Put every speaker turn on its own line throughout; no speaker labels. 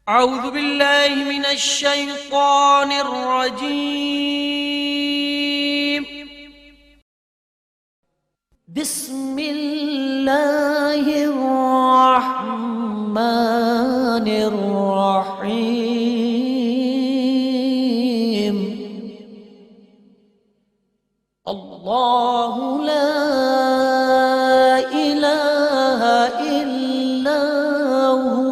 أعوذ بالله من الشيطان الرجيم. بسم الله الرحمن الرحيم. الله لا إله إلا هو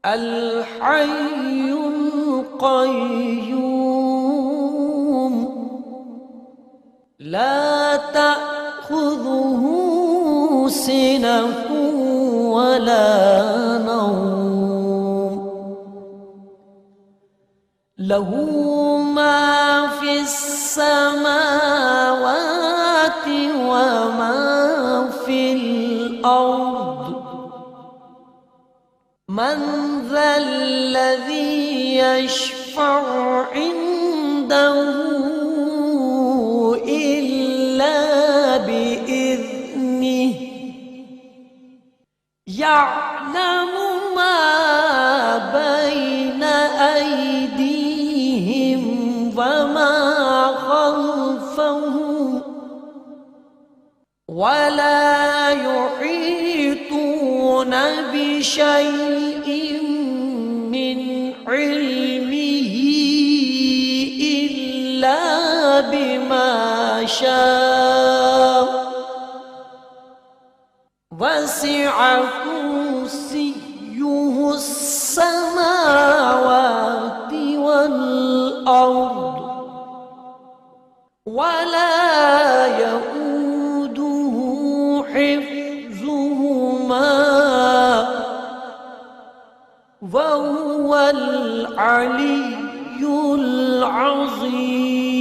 الحي القيوم لا تأخذه سنة ولا نوم له ما في السماوات وما في الأرض. من ذا الذي يشفع عنده إلا بإذنه يعلم ما بين أيديهم وما خلفهم ولا يحيطون بشيء من علمه إلا بما شاء وسع كرسيه السماوات والأرض ولا يؤوده حفظهما وهو العلي العظيم.